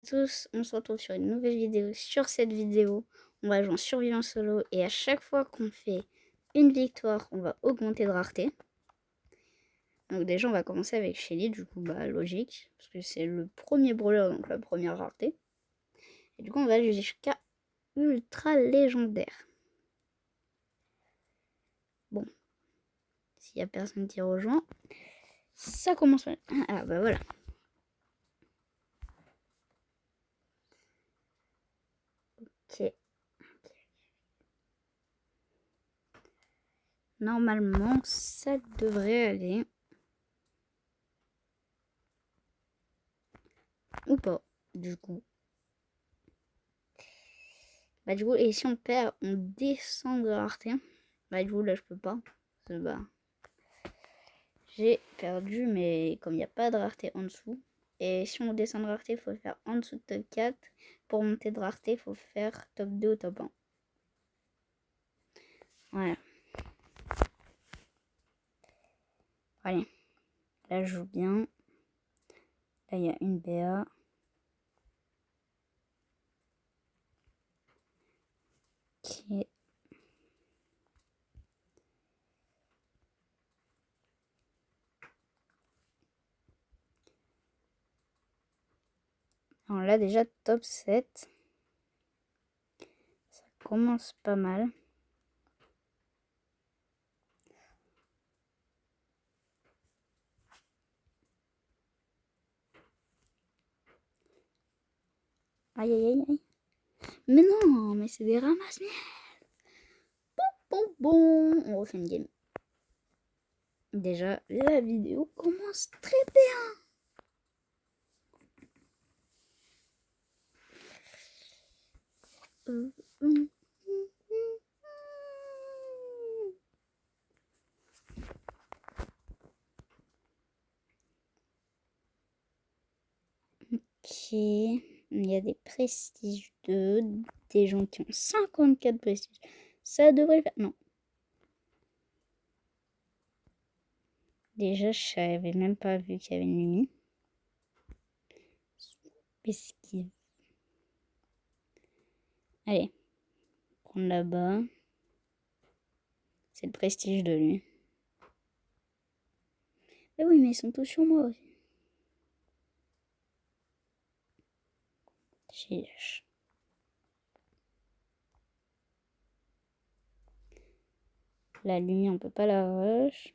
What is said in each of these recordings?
Tous, on se retrouve sur une nouvelle vidéo. Sur cette vidéo, on va jouer en survivant solo et à chaque fois qu'on fait une victoire, on va augmenter de rareté. Donc déjà, on va commencer avec Shelly, du coup, logique, parce que c'est le premier brawler, donc la première rareté. Et du coup, on va aller jusqu'à ultra légendaire. Bon, s'il n'y a personne qui rejoint, ça commence mal. Ah bah voilà. Ok. Normalement, ça devrait aller. Ou pas, du coup. Du coup, et si on perd, on descend de rareté. Du coup, là, je peux pas. J'ai perdu, mais comme il n'y a pas de rareté en dessous. Et si on descend de rareté, il faut faire en dessous de top 4. Pour monter de rareté, il faut faire top 2 ou top 1. Voilà. Allez. Là, je joue bien. Là, il y a une BA. Ok. Alors là, déjà, top 7. Ça commence pas mal. Aïe, aïe, aïe, aïe. Mais non, mais c'est des ramasses-miel. Bon, on refait une game. Déjà, la vidéo commence très bien. Ok, il y a des prestiges 2, des gens qui ont 54 prestiges. Ça devrait le faire. Non. Déjà, je n'avais même pas vu qu'il y avait une Lumi. Esquive. Allez, prendre là-bas. C'est le prestige de lui. Mais oui, mais ils sont tous sur moi aussi. Chiche. La lumière, on peut pas la rush.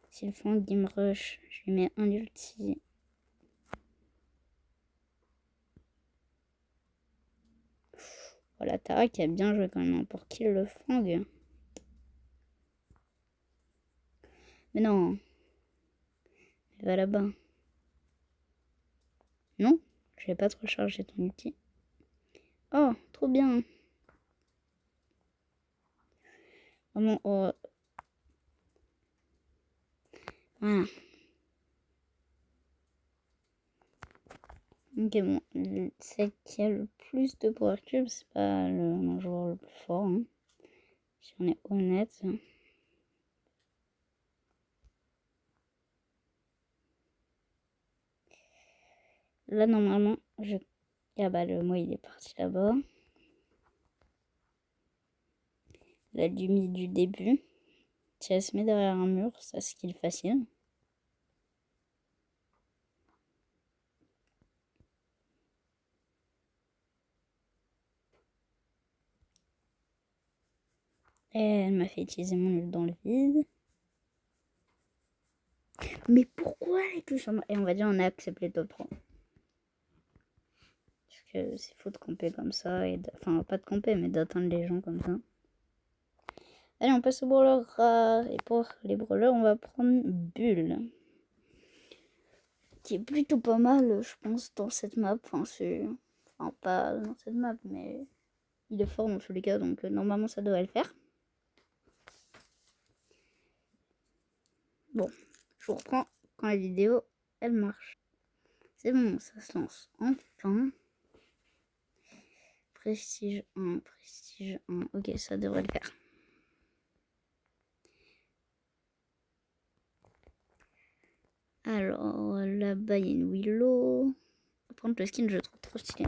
S'ils font game rush, je lui mets un ulti. Voilà, Tara qui a bien joué quand même pour kill le Fang. Mais non. Elle va là-bas. Non, je vais pas trop charger ton ulti. Oh, trop bien. Vraiment, oh. Voilà. Ok, bon, celle qui a le plus de power cube, c'est pas le joueur le plus fort. Hein. Si on est honnête. Là, normalement, je. Ah bah, le moi, il est parti là-bas. La Lumi du début. Si elle se met derrière un mur, ça skill facile. Et elle m'a fait utiliser mon ult dans le vide. Mais pourquoi elle touche en moi? Et on va dire on a accepté le top 3. Parce que c'est faux de camper comme ça. Enfin, pas de camper, mais d'atteindre les gens comme ça. Allez, on passe au brawler rare. Et pour les brawlers, on va prendre Bull. Qui est plutôt pas mal, je pense, dans cette map. Enfin, pas dans cette map, mais il est fort dans tous les cas. Donc, normalement, ça devrait le faire. Bon, je vous reprends quand la vidéo, elle marche. C'est bon, ça se lance. Enfin. prestige 1, prestige 1. Ok, ça devrait le faire. Alors, là-bas, il y a une Willow. Par contre, le skin, je le trouve trop stylé.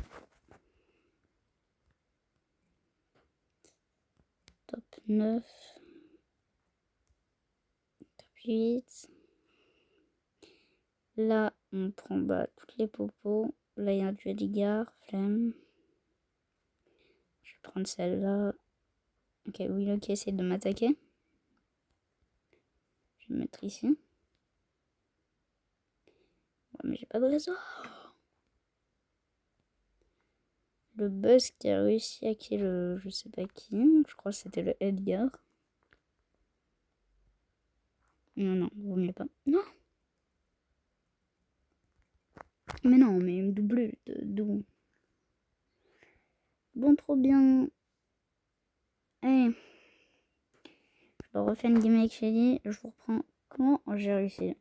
Top 9. Top 8. Là, on prend toutes les popos. Là, il y a un duel Edgar, flemme. Je vais prendre celle-là. Ok, Willow qui essaie de m'attaquer. Je vais me mettre ici. Ouais, mais j'ai pas de réseau. Le Buzz qui a réussi à kill le je sais pas qui. Je crois que c'était le Edgar. Non, vaut mieux pas. Non. Mais non, mais il me double d'où. Bon, trop bien. Allez. Je refais une game avec Shelly. Je vous reprends quand j'ai réussi.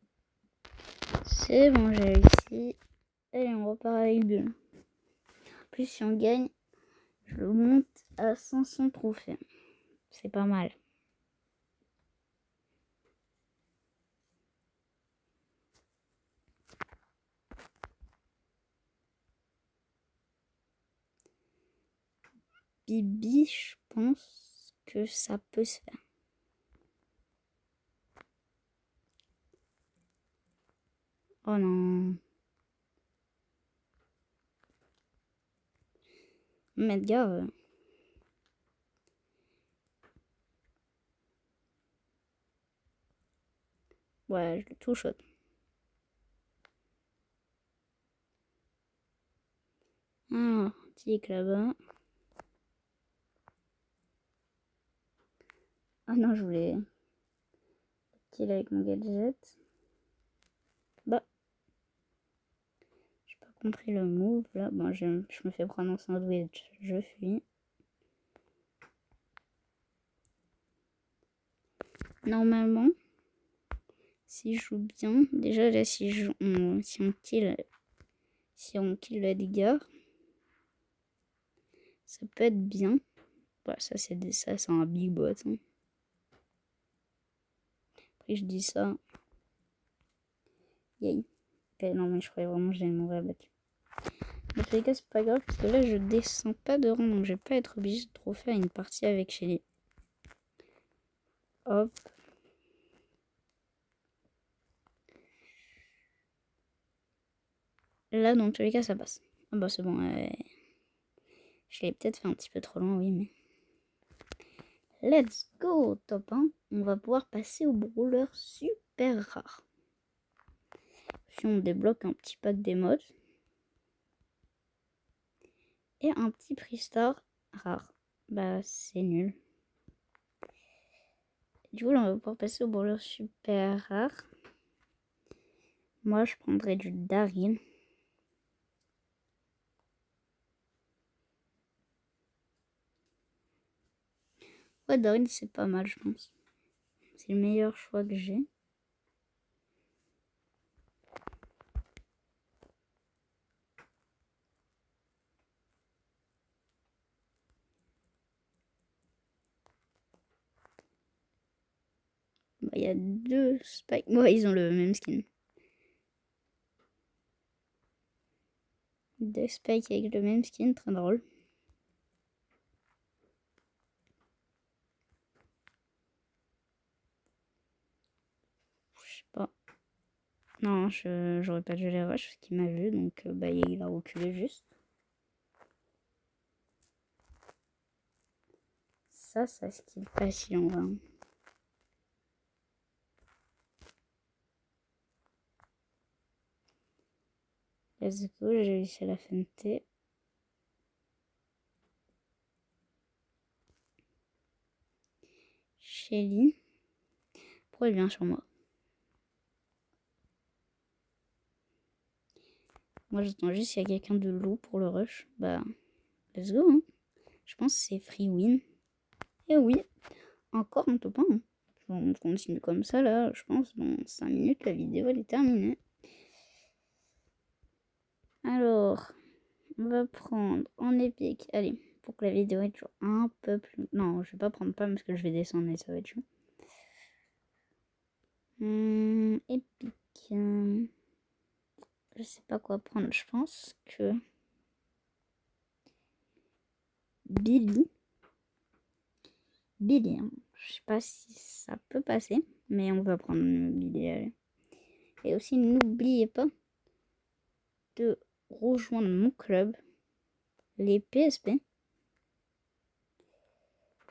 C'est bon, j'ai réussi. Allez, on repart avec Bull. En plus, si on gagne, je le monte à 500 trophées. C'est pas mal. Bibi, je pense que ça peut se faire. Oh non. Medgar. Ouais, je le touche. Alors, tic là-bas. Ah non, je voulais kill avec mon gadget. Bah. J'ai pas compris le move là. Bon, je me fais prendre en sandwich. Je fuis. Normalement, si je joue bien, déjà là, si on kill le Edgar, ça peut être bien. Ouais, ça c'est un big bot. Hein. Après je dis ça. Yay. Non mais je croyais vraiment que j'allais mourir battu. Dans tous les cas, c'est pas grave parce que là je descends pas de rang donc je vais pas être obligé de trop faire une partie avec Shelly. Hop. Là dans tous les cas ça passe. Ah bah c'est bon. Je l'ai peut-être fait un petit peu trop loin, oui mais. Let's go, top 1. On va pouvoir passer au brawler super rare. Si on débloque un petit pack des modes. Et un petit prix star rare. Bah c'est nul. Du coup là on va pouvoir passer au brawler super rare. Moi je prendrais du Daryl. Ouais, Daryl c'est pas mal je pense. C'est le meilleur choix que j'ai. Bah, il y a deux Spike. Ouais, ils ont le même skin. Deux Spike avec le même skin, très drôle. Je sais pas. Non, j'aurais pas dû les rush parce qu'il m'a vu, donc bah, il a reculé juste. Ça skill facile en vrai. Let's go, j'ai réussi à la fenter. Shelly. Pourquoi il vient sur moi? Moi j'attends juste s'il y a quelqu'un de loup pour le rush. Bah, let's go. Hein. Je pense que c'est free win. Et oui, encore un top 1. Hein. On continue comme ça là. Je pense dans 5 minutes la vidéo elle est terminée. Alors, on va prendre en épique. Allez, pour que la vidéo ait toujours un peu plus... Non, je vais pas prendre pas parce que je vais descendre et ça va être chaud. Épique. Je sais pas quoi prendre. Je pense que... Billy. Hein. Je sais pas si ça peut passer. Mais on va prendre Billy. Allez. Et aussi, n'oubliez pas de rejoindre mon club. Les PSP.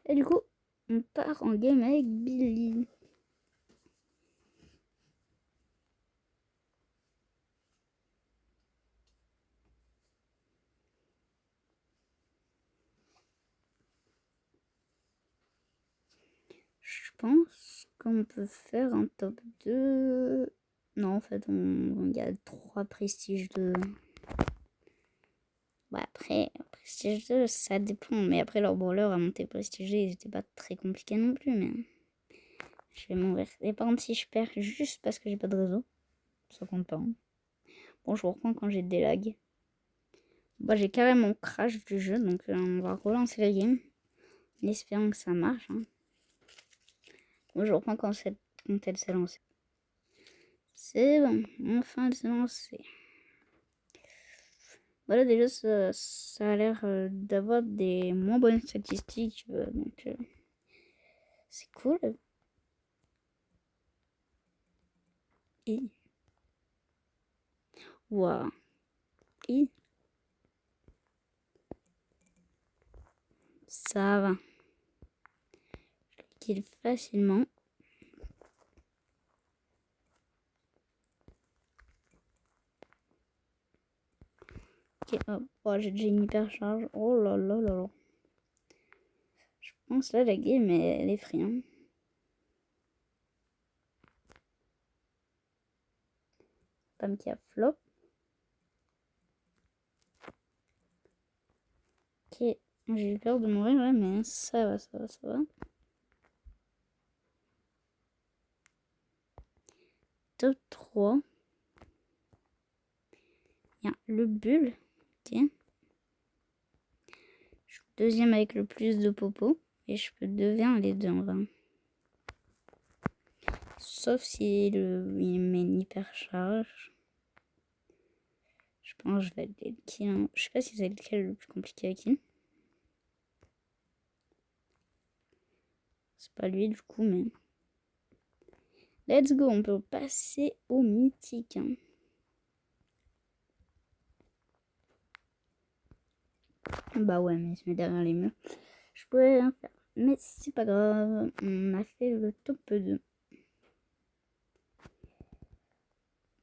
Et du coup, on part en game avec Billy. Je pense qu'on peut faire un top 2. Non, en fait, il y a 3 prestiges 2. Bah après, prestige 2, ça dépend. Mais après, leur brawler à monter prestige 2, ils étaient pas très compliqués non plus. Mais je vais m'ouvrir. Et par contre, si je perds juste parce que j'ai pas de réseau, ça compte pas. Hein. Bon, je vous reprends quand j'ai des lags. Bah, j'ai carrément crash du jeu. Donc, on va relancer la game. En espérant que ça marche. Hein. Bon, je reprends quand elle s'est lancée. C'est bon, enfin elle s'est lancée. Voilà, déjà ça a l'air d'avoir des moins bonnes statistiques, donc c'est cool. Et waouh, et ça va. Je le kill facilement. Ok, hop, oh, j'ai déjà une hyper charge. Oh là là là là. Je pense là la game elle est free. Hein. Pam qui a flop. Ok, j'ai eu peur de mourir là, mais ça va, ça va, ça va. Top 3. Il y a le bulle. Ok. Je suis deuxième avec le plus de popo. Et je peux devenir les deux en vrai. Sauf si il met une hyper charge. Je pense que je vais être le kill. Hein. Je sais pas si c'est lequel le plus compliqué à kill. C'est pas lui du coup, mais... Let's go, on peut passer au mythique. Hein. Bah ouais, mais il se met derrière les murs. Je pourrais rien faire. Mais c'est pas grave, on a fait le top 2.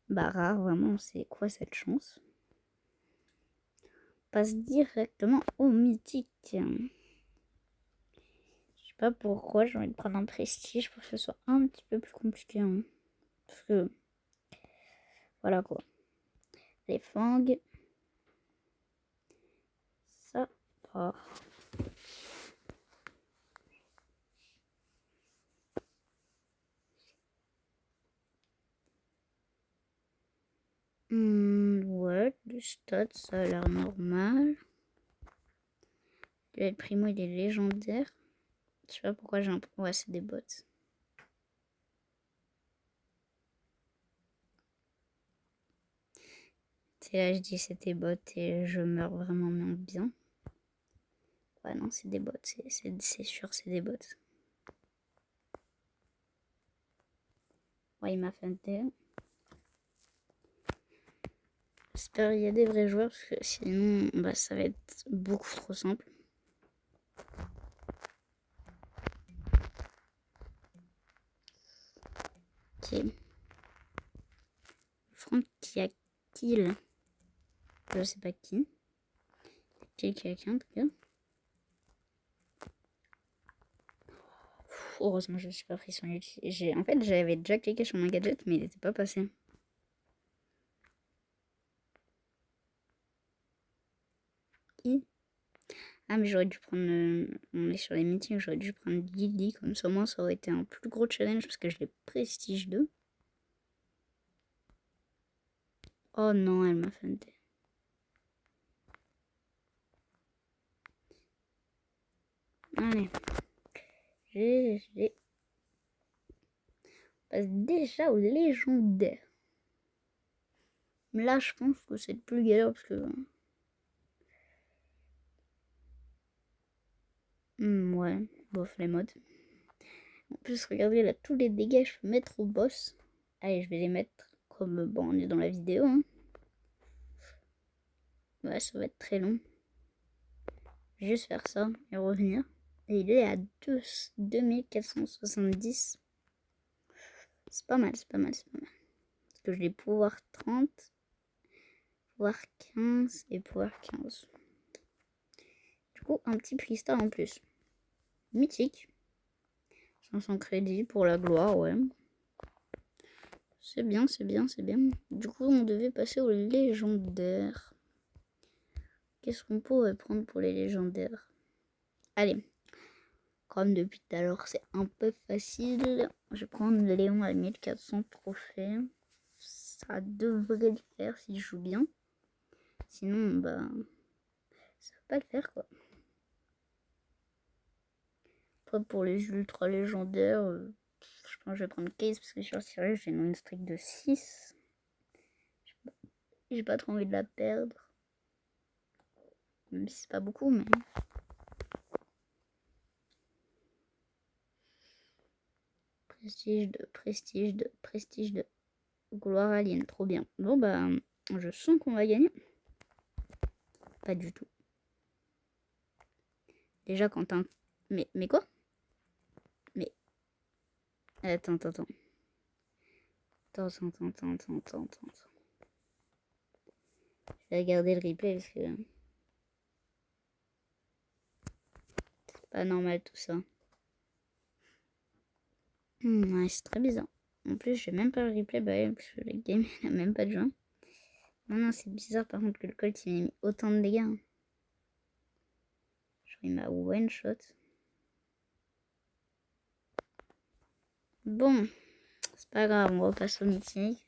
Bah rare, vraiment, c'est quoi cette chance? On passe directement au mythique. Je sais pas pourquoi j'ai envie de prendre un prestige pour que ce soit un petit peu plus compliqué. Hein. Parce que... Voilà quoi. Les fangs. Ça part. Ouais, le stats, ça a l'air normal. Le primo, il est légendaire. Je sais pas pourquoi j'ai un... Ouais, c'est des bots. C'est là, je dis c'était bots et je meurs vraiment bien. Ouais, non, c'est des bots. C'est sûr, c'est des bots. Ouais, il m'a fait un tel. J'espère qu'il y a des vrais joueurs parce que sinon, bah, ça va être beaucoup trop simple. Ok. Franck qui a kill. Je sais pas qui. Kill quelqu'un en tout cas. Heureusement, je me suis pas pris son ulti. En fait, j'avais déjà cliqué sur mon gadget, mais il n'était pas passé. Ah, mais j'aurais dû prendre... on est sur les meetings, j'aurais dû prendre Lily, comme ça, moi, ça aurait été un plus gros challenge, parce que je l'ai prestige 2. Oh non, elle m'a feinté. Allez. GG. On passe déjà au légendaire. Mais là, je pense que c'est le plus galère parce que... ouais, bof, les modes. En plus, regardez là, tous les dégâts que je peux mettre au boss. Allez, je vais les mettre comme... Bon, on est dans la vidéo, hein. Ouais, ça va être très long. Je vais juste faire ça et revenir. Et il est à 2470. C'est pas mal, c'est pas mal, c'est pas mal. Parce que je l'ai pouvoir 30, pouvoir 15 et pouvoir 15. Du coup, un petit freestyle en plus. Mythique. 500 crédits pour la gloire, ouais. C'est bien, c'est bien, c'est bien. Du coup, on devait passer au légendaire. Qu'est-ce qu'on pourrait prendre pour les légendaires? Allez. Comme depuis tout à l'heure, c'est un peu facile. Je vais prendre Léon à 1400 trophées. Ça devrait le faire s'il joue bien. Sinon, bah, ça va pas le faire, quoi. Après, pour les ultra légendaires, je pense que je vais prendre Case parce que sur Sirius, j'ai une streak de 6. J'ai pas trop envie de la perdre. Même si c'est pas beaucoup, mais... Prestige de gloire alien, trop bien. Bon bah, je sens qu'on va gagner. Pas du tout. Déjà quand un... Mais quoi? Mais... Attends. Attends. Je vais regarder le replay parce que... C'est pas normal tout ça. Ouais, c'est très bizarre. En plus, j'ai même pas le replay, bah ouais, parce que le game, il a même pas de joint. Non, c'est bizarre par contre que le Colt, il m'a mis autant de dégâts. Hein. Genre, il m'a one shot. Bon, c'est pas grave, on repasse au mythique.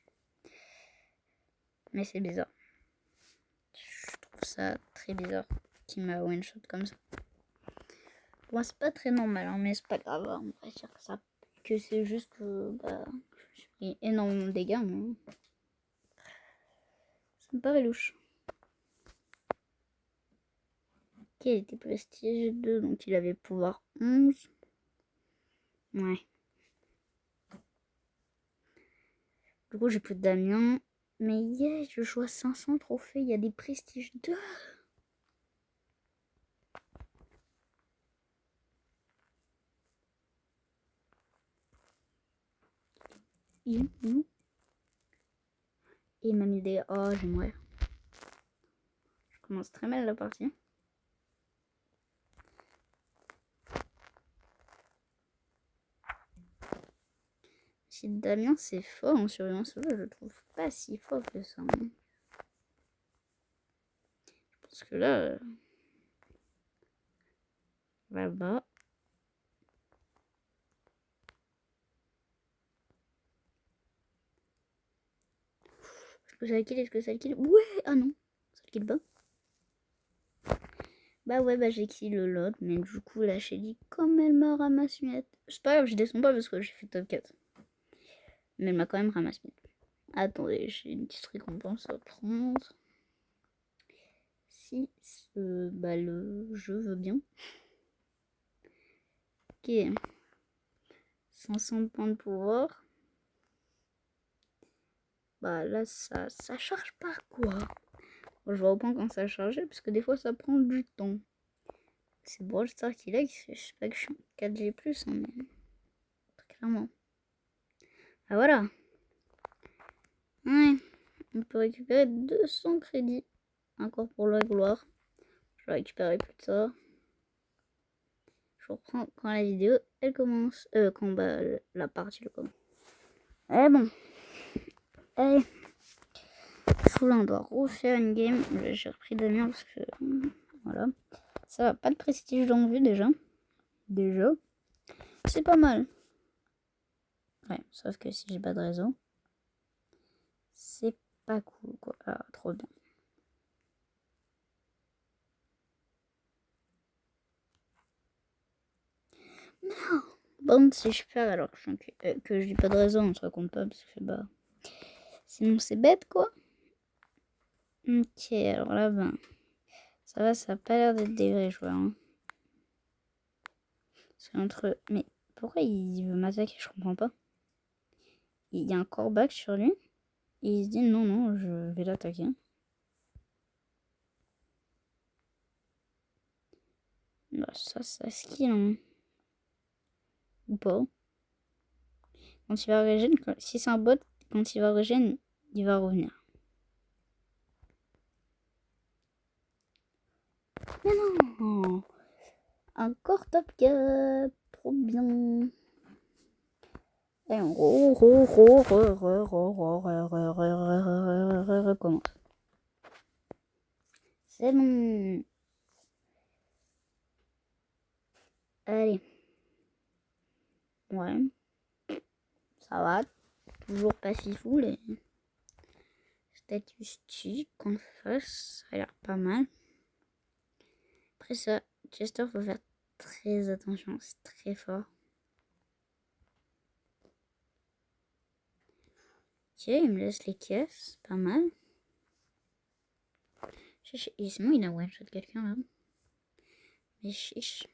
Mais c'est bizarre. Je trouve ça très bizarre qu'il m'a one shot comme ça. Bon, c'est pas très normal, hein, mais c'est pas grave. On va dire que c'est juste que bah, je suis pris énormément de dégâts. Mais... ça me paraît louche. Ok, il était prestige 2, donc il avait pouvoir 11. Ouais. Du coup, j'ai plus de Damien. Mais yeah, je joue à 500 trophées. Il y a des prestiges 2. Il est où? Et il m'a mis des... Oh, j'aimerais. Je commence très mal la partie. Si Damien, c'est fort en surveillance solo, je le trouve pas si fort que ça. Hein. Parce que là... là-bas... Est-ce que ça kill? Est-ce que ça kill? Ouais! Ah non! Ça kill pas. Bah ouais, bah j'ai kill l'autre, mais du coup, la Shelly, comme elle m'a ramassé miette. C'est pas grave, je descends pas parce que j'ai fait top 4. Mais elle m'a quand même ramassé miette. Attendez, j'ai une petite récompense à prendre. Si bah, le jeu veut bien. Ok. 500 points de pouvoir. Bah là, ça charge pas quoi. Bon, je vois au point quand ça a chargé, parce que des fois ça prend du temps. C'est Brawl Stars qui lag, je sais pas que je suis en 4G+, hein, mais... très clairement. Ah voilà. Ouais. On peut récupérer 200 crédits. Encore pour la gloire. Je vais récupérer plus tard. Je reprends quand la vidéo elle commence. Quand bah, la partie le commence. Eh bon. Allez. Là on doit refaire une game. J'ai repris Damien parce que voilà. Ça va, pas de prestige dans vue déjà. Déjà. C'est pas mal. Ouais, sauf que si j'ai pas de réseau, c'est pas cool quoi. Ah, trop bien. Bon, si je perds alors que je dis pas de raison, ça compte pas parce que bah. Sinon, c'est bête quoi. Ok, alors là, ben. Ça a pas l'air d'être des vrais joueurs. Hein. C'est entre. Mais pourquoi il veut m'attaquer? Je comprends pas. Il y a un corback sur lui. Et il se dit non, non, je vais l'attaquer. Bah, ça skill, hein. Ou pas. Quand il va régène, si c'est un bot, quand il va régène, il va revenir. Mais non! Encore top 4! Trop bien! Et on recommence. C'est bon. Allez. Ouais. Ça va. Toujours pas fifou les statistiques qu'on fasse. Ça a l'air pas mal. Après ça, Chester, faut faire très attention. C'est très fort. Ok, il me laisse les caisses. Pas mal. Et sinon, il a one-shot quelqu'un là. Mais chiche.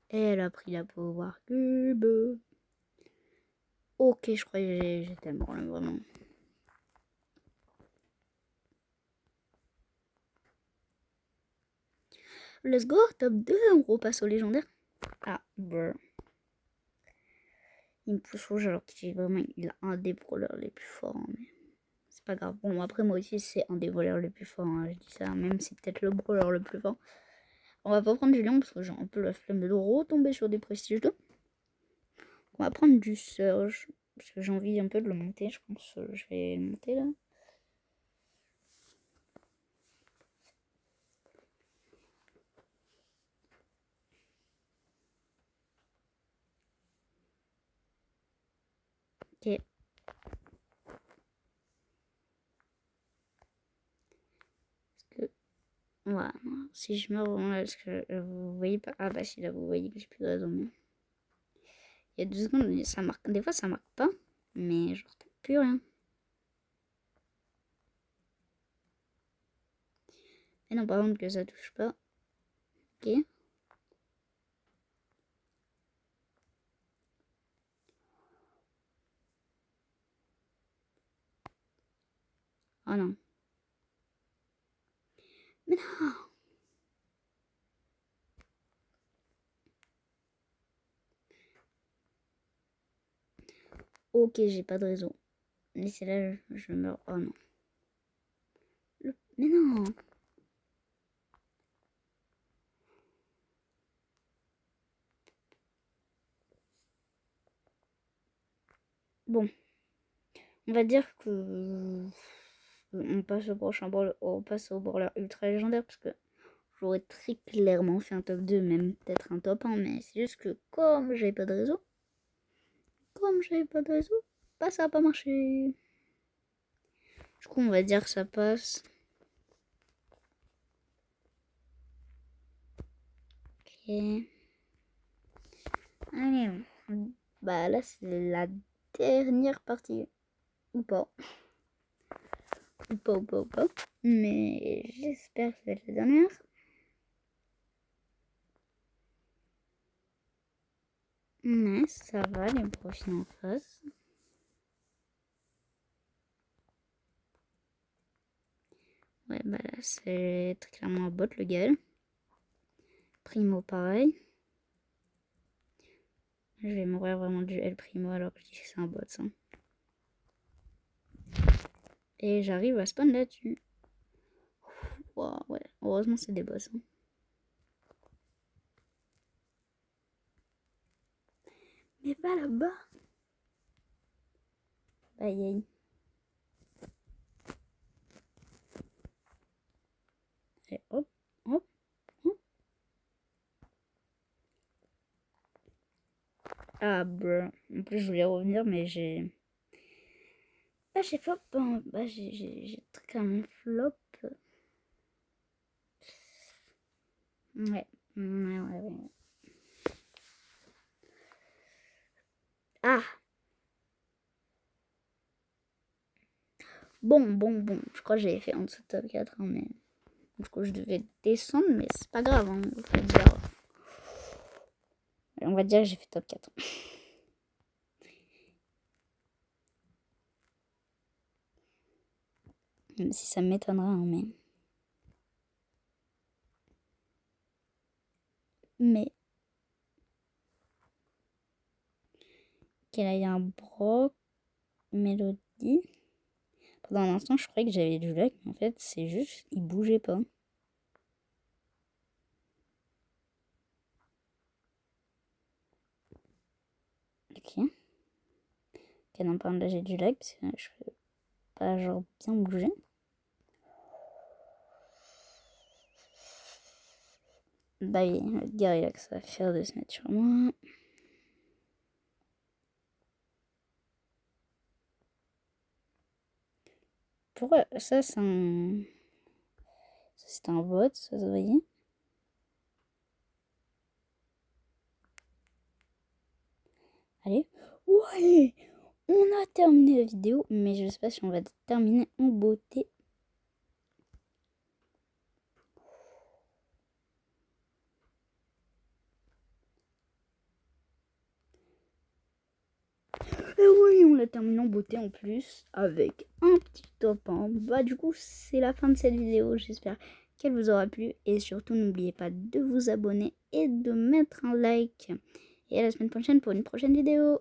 Elle a pris la Power Cube. Ok, je croyais que j'étais mort là, vraiment. Let's go, top 2, on repasse au légendaire. Ah, brr. Il me pousse rouge alors qu'il a un des brawlers les plus forts. Hein, mais c'est pas grave. Bon, après, moi aussi, c'est un des voleurs les plus forts. Hein, je dis ça, même si c'est peut-être le brawler le plus fort. On va pas prendre du lion parce que j'ai un peu la flemme de retomber sur des prestiges 2. On va prendre du Surge parce que j'ai envie un peu de le monter. Je pense que je vais le monter là. Ok. Voilà. Si je meurs vraiment là, parce que vous voyez pas. Ah bah si là vous voyez que j'ai plus de raison. Mais... il y a 2 secondes, ça marque. Des fois ça marque pas. Mais genre plus rien. Et non par contre que ça touche pas. Ok. Oh non. Mais non. Ok, j'ai pas de raison. Mais c'est là je meurs. Oh non. Mais non. Bon. On va dire que on passe au prochain brawler, on passe au brawler ultra légendaire parce que j'aurais très clairement fait un top 2, même peut-être un top 1, mais c'est juste que comme j'avais pas de réseau, bah ça a pas marché. Du coup, on va dire que ça passe. Ok. Allez, bah là c'est la dernière partie. Ou pas. Ou pas. Mais j'espère que ça va être la dernière. Mais ça va, les prochains en face. Ouais, bah là c'est très clairement un bot le gars. Primo pareil. Je vais mourir vraiment du El Primo alors que je dis que c'est un bot ça. Et j'arrive à spawn là-dessus. Wow, ouais. Heureusement c'est des boss. Hein. Mais pas là-bas. Aïe aïe. Et hop, hop, hop. Ah, bro. En plus, je voulais revenir, mais j'ai. Bah, j'ai flop. Hein. Bah, j'ai très clairement flop. Ouais. Ouais. Ah. Bon. Je crois que j'avais fait en dessous de top 4, hein, mais du coup je devais descendre, mais c'est pas grave, hein, on va dire que j'ai fait top 4. Même si ça m'étonnera, hein, mais qu'elle ait un Brock, Mélodie. Pendant un instant, je croyais que j'avais du lag, mais en fait, c'est juste, il bougeait pas. Ok. Ok, non, par contre, là, j'ai du lag, parce que je peux pas, genre, bien bouger. Bah oui, le gars, il a que ça à faire de se mettre sur moi. Pourquoi ça, c'est un... Ça, c'est un bot, ça se voyait. Allez. Ouais, on a terminé la vidéo, mais je sais pas si on va terminer en beauté. Et oui, on l'a terminé en beauté en plus, avec un petit top 1. Bah du coup, c'est la fin de cette vidéo. J'espère qu'elle vous aura plu. Et surtout, n'oubliez pas de vous abonner et de mettre un like. Et à la semaine prochaine pour une prochaine vidéo.